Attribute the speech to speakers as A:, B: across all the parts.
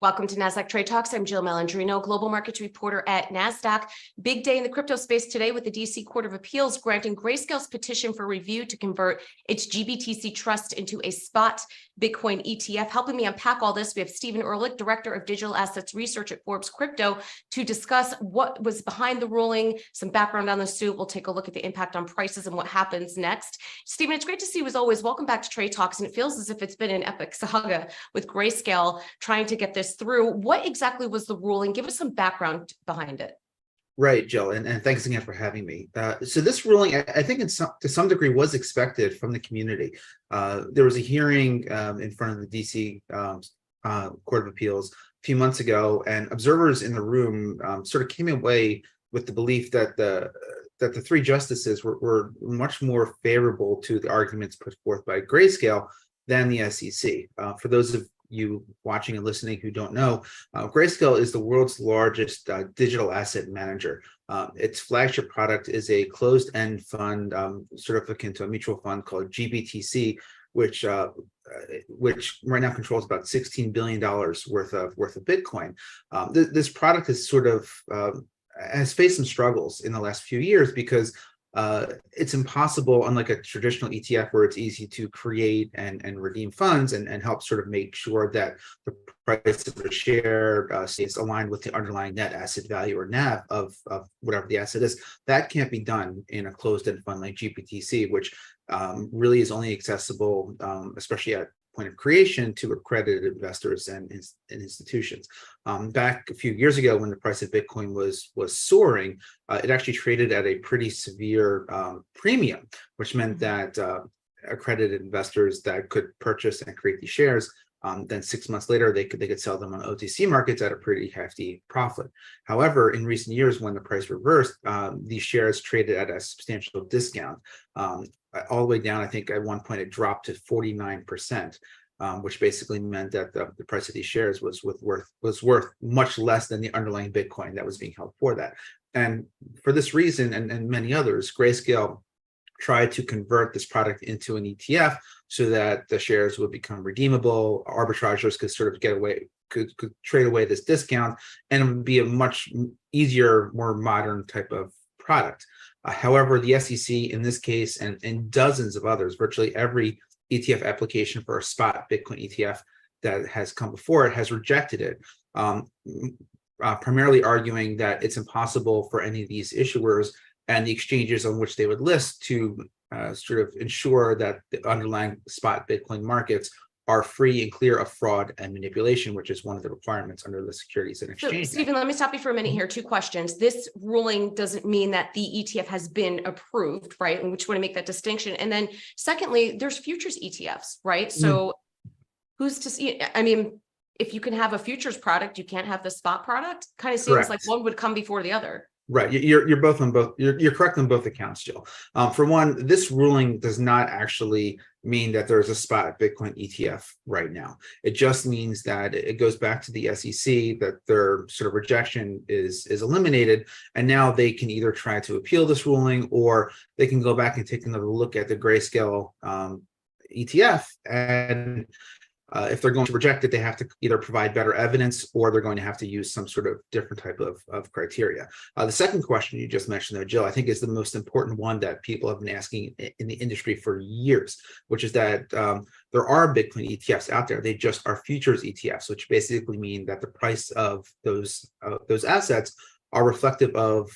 A: Welcome to Nasdaq TradeTalks. I'm Jill Malandrino, global markets reporter at Nasdaq. Big day in the crypto space today with the DC Court of Appeals granting Grayscale's petition for review to convert its GBTC trust into a spot Bitcoin ETF. Helping me unpack all this, we have Ehrlich, Director of Digital Assets Research at Forbes Crypto, to discuss what was behind the ruling, some background on the suit. We'll take a look at the impact on prices and what happens next. Stephen, it's great to see you as always. Welcome back to Trade Talks, and it feels as if it's been an epic saga with Grayscale trying to get this through. What exactly was the ruling? Give us some background behind it.
B: Right, Jill, and thanks again for having me. So this ruling, I think to some degree was expected from the community. There was a hearing in front of the DC Court of Appeals a few months ago, and observers in the room sort of came away with the belief that the three justices were much more favorable to the arguments put forth by Grayscale than the SEC. For those of you watching and listening who don't know, Grayscale is the world's largest digital asset manager. Its flagship product is a closed-end fund, sort of akin to a mutual fund called GBTC, which right now controls about $16 billion worth of Bitcoin. This product is sort of has faced some struggles in the last few years because it's impossible, unlike a traditional ETF where it's easy to create and redeem funds and help sort of make sure that the price of a share stays aligned with the underlying net asset value or NAV of whatever the asset is. That can't be done in a closed-end fund like GBTC, which really is only accessible, especially at point of creation, to accredited investors and institutions. Back a few years ago, when the price of Bitcoin was soaring, it actually traded at a pretty severe premium, which meant that accredited investors that could purchase and create these shares, then 6 months later, they could sell them on OTC markets at a pretty hefty profit. However, in recent years, when the price reversed, these shares traded at a substantial discount, all the way down. I think at one point it dropped to 49%, which basically meant that the price of these shares was worth much less than the underlying Bitcoin that was being held for that. And for this reason and many others, Grayscale tried to convert this product into an ETF so that the shares would become redeemable. Arbitrageurs could sort of get away, could trade away this discount, and it would be a much easier, more modern type of product. However, the SEC in this case and dozens of others, virtually every ETF application for a spot Bitcoin ETF that has come before it has rejected it, primarily arguing that it's impossible for any of these issuers and the exchanges on which they would list to sort of ensure that the underlying spot Bitcoin markets are free and clear of fraud and manipulation, which is one of the requirements under the Securities and Exchange Act.
A: So, Stephen, let me stop you for a minute here. Two questions. This ruling doesn't mean that the ETF has been approved, right? And we just want to make that distinction. And then secondly, there's futures ETFs, right? So who's to see? I mean, if you can have a futures product, you can't have the spot product. Kind of seems
B: Correct.
A: like one would come before the other.
B: Right, you're both on both. You're correct on both accounts, Jill. For one, this ruling does not actually mean that there's a spot Bitcoin ETF right now. It just means that it goes back to the SEC, that their sort of rejection is eliminated, and now they can either try to appeal this ruling or they can go back and take another look at the Grayscale ETF, and if they're going to reject it, they have to either provide better evidence or they're going to have to use some sort of different type of criteria. The second question you just mentioned, though, Jill, I think is the most important one that people have been asking in the industry for years, which is that there are Bitcoin ETFs out there. They just are futures ETFs, which basically mean that the price of those assets are reflective of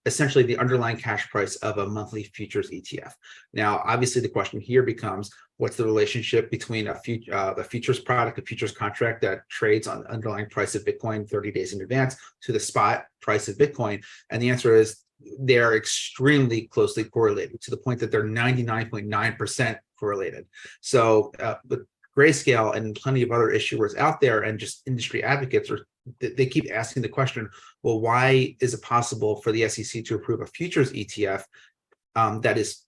B: essentially the underlying cash price of a monthly futures ETF. Now, obviously, the question here becomes, what's the relationship between a futures product, a futures contract that trades on the underlying price of Bitcoin 30 days in advance to the spot price of Bitcoin? And the answer is they are extremely closely correlated, to the point that they're 99.9% correlated. So with Grayscale and plenty of other issuers out there and just industry advocates, they keep asking the question, well, why is it possible for the SEC to approve a futures ETF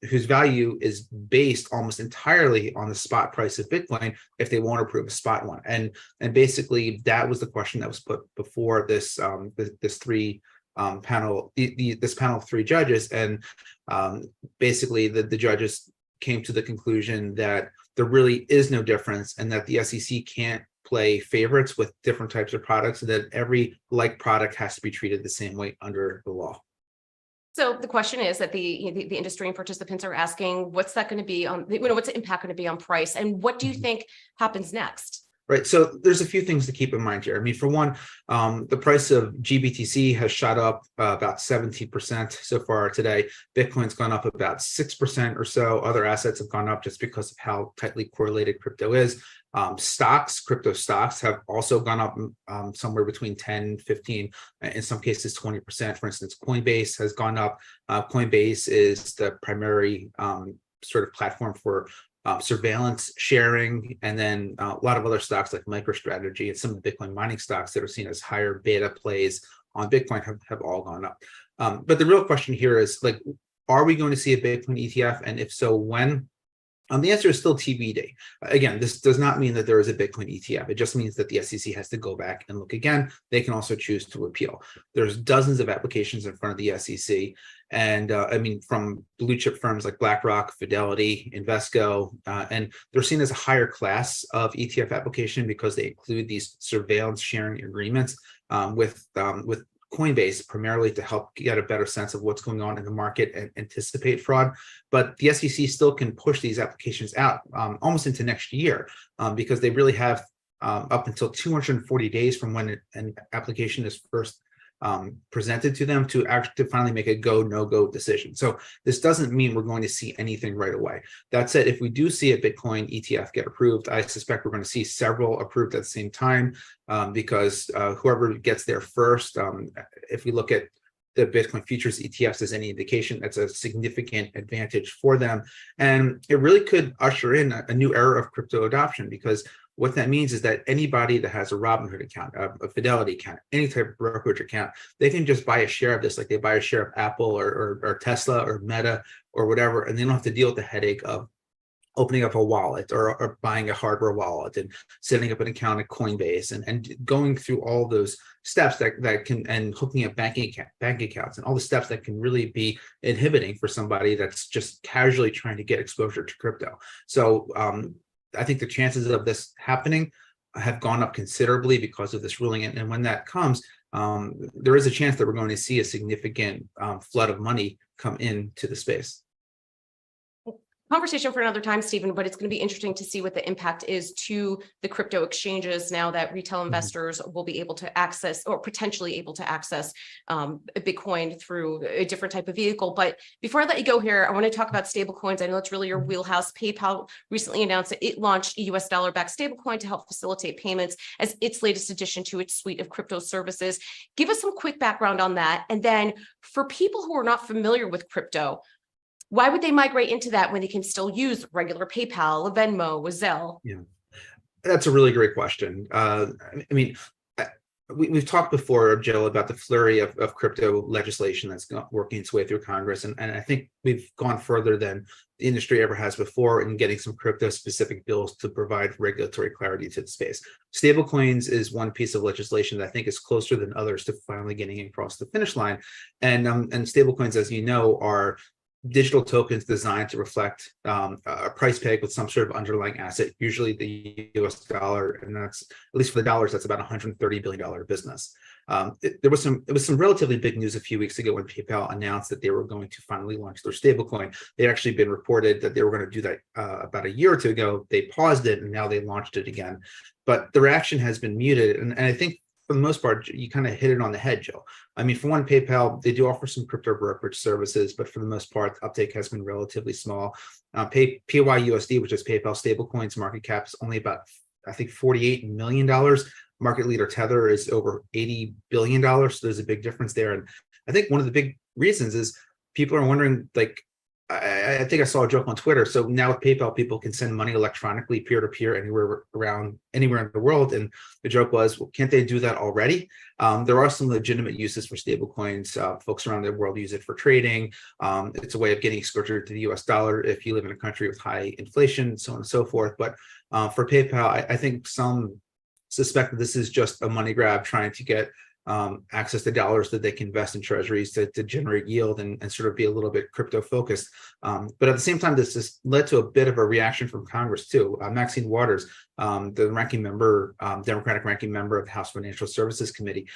B: whose value is based almost entirely on the spot price of Bitcoin if they won't approve a spot one? And basically that was the question that was put before this panel of three judges, and basically the judges came to the conclusion that there really is no difference and that the SEC can't play favorites with different types of products, so that every like product has to be treated the same way under the law.
A: So the question is that the industry and participants are asking, what's that going to be on, what's the impact going to be on price, and what do you think happens next?
B: Right. So there's a few things to keep in mind here. I mean, for one, the price of GBTC has shot up about 17% so far today. Bitcoin's gone up about 6% or so. Other assets have gone up just because of how tightly correlated crypto is. Crypto stocks have also gone up somewhere between 10, 15, in some cases 20%. For instance, Coinbase has gone up. Coinbase is the primary sort of platform for surveillance sharing, and then a lot of other stocks like MicroStrategy and some of the Bitcoin mining stocks that are seen as higher beta plays on Bitcoin have all gone up. But the real question here is, like, are we going to see a Bitcoin ETF? And if so, when? The answer is still TBD. Again, this does not mean that there is a Bitcoin ETF. It just means that the SEC has to go back and look again. They can also choose to appeal. There's dozens of applications in front of the SEC. And I mean, from blue chip firms like BlackRock, Fidelity, Invesco, and they're seen as a higher class of ETF application because they include these surveillance sharing agreements with Coinbase, primarily to help get a better sense of what's going on in the market and anticipate fraud. But the SEC still can push these applications out almost into next year because they really have up until 240 days from when an application is first presented to them to finally make a go, no-go decision. So this doesn't mean we're going to see anything right away. That said, if we do see a Bitcoin ETF get approved, I suspect we're going to see several approved at the same time because whoever gets there first, if we look at the Bitcoin futures ETFs as any indication, that's a significant advantage for them. And it really could usher in a new era of crypto adoption, because what that means is that anybody that has a Robinhood account, a Fidelity account, any type of brokerage account, they can just buy a share of this, like they buy a share of Apple or Tesla or Meta or whatever, and they don't have to deal with the headache of opening up a wallet or buying a hardware wallet and setting up an account at Coinbase and going through all those steps that can, and hooking up bank accounts and all the steps that can really be inhibiting for somebody that's just casually trying to get exposure to crypto. So I think the chances of this happening have gone up considerably because of this ruling. And when that comes, there is a chance that we're going to see a significant flood of money come into the space.
A: Conversation for another time, Stephen, but it's going to be interesting to see what the impact is to the crypto exchanges now that retail investors will be able to access, or potentially able to access, Bitcoin through a different type of vehicle. But before I let you go here, I want to talk about stablecoins. I know it's really your wheelhouse. PayPal recently announced that it launched a US dollar-backed stablecoin to help facilitate payments as its latest addition to its suite of crypto services. Give us some quick background on that. And then for people who are not familiar with crypto, why would they migrate into that when they can still use regular PayPal, a Venmo, a Zelle?
B: Yeah, that's a really great question. I mean, we've talked before, Jill, about the flurry of crypto legislation that's working its way through Congress. And I think we've gone further than the industry ever has before in getting some crypto-specific bills to provide regulatory clarity to the space. Stablecoins is one piece of legislation that I think is closer than others to finally getting across the finish line. And stablecoins, as you know, are digital tokens designed to reflect a price peg with some sort of underlying asset, usually the US dollar, and that's, at least for the dollars, that's about $130 billion business. It was some relatively big news a few weeks ago when PayPal announced that they were going to finally launch their stablecoin. They had actually been reported that they were going to do that about a year or two ago. They paused it and now they launched it again. But the reaction has been muted, and I think for the most part, you kind of hit it on the head, Joe. I mean, for one, PayPal, they do offer some crypto brokerage services, but for the most part, the uptake has been relatively small. PYUSD, which is PayPal stablecoins market cap, is only about, I think, $48 million. Market leader Tether is over $80 billion. So there's a big difference there. And I think one of the big reasons is people are wondering, like, I think I saw a joke on Twitter. So now with PayPal, people can send money electronically, peer-to-peer, anywhere in the world. And the joke was, well, can't they do that already? There are some legitimate uses for stablecoins. Folks around the world use it for trading. It's a way of getting exposure to the US dollar if you live in a country with high inflation, so on and so forth. But for PayPal, I think some suspect that this is just a money grab trying to get access to dollars that they can invest in treasuries to generate yield and sort of be a little bit crypto focused. But at the same time, this has led to a bit of a reaction from Congress too. Maxine Waters, the ranking member, Democratic ranking member of the House Financial Services Committee,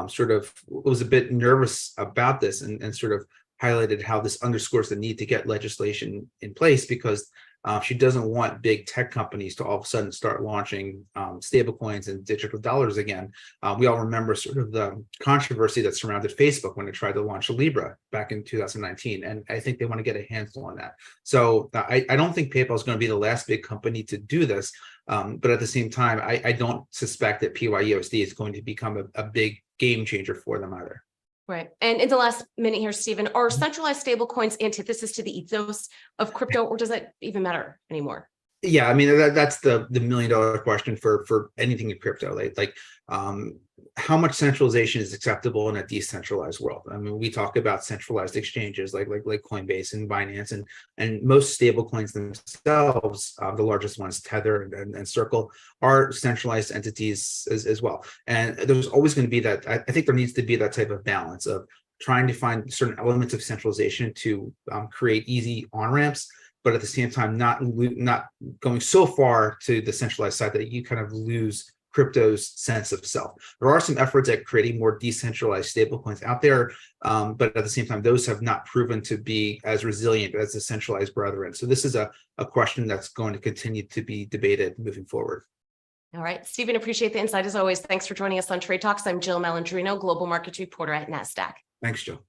B: sort of was a bit nervous about this and sort of highlighted how this underscores the need to get legislation in place because she doesn't want big tech companies to all of a sudden start launching stablecoins and digital dollars again. We all remember sort of the controversy that surrounded Facebook when it tried to launch Libra back in 2019. And I think they want to get a handle on that. So I don't think PayPal is going to be the last big company to do this. But at the same time, I don't suspect that PYUSD is going to become a big game changer for them either.
A: Right. And in the last minute here, Stephen, are centralized stablecoins antithesis to the ethos of crypto, or does that even matter anymore?
B: Yeah, I mean, that's the $1 million question for anything in crypto. Like how much centralization is acceptable in a decentralized world? I mean, we talk about centralized exchanges like Coinbase and Binance, and most stable coins themselves, the largest ones, Tether and Circle, are centralized entities as well. And there's always going to be that. I think there needs to be that type of balance of trying to find certain elements of centralization to create easy on-ramps, but at the same time, not going so far to the centralized side that you kind of lose crypto's sense of self. There are some efforts at creating more decentralized stablecoins out there, but at the same time, those have not proven to be as resilient as the centralized brethren. So this is a question that's going to continue to be debated moving forward.
A: All right, Stephen, appreciate the insight as always. Thanks for joining us on Trade Talks. I'm Jill Malandrino, Global Markets Reporter at Nasdaq.
B: Thanks, Jill.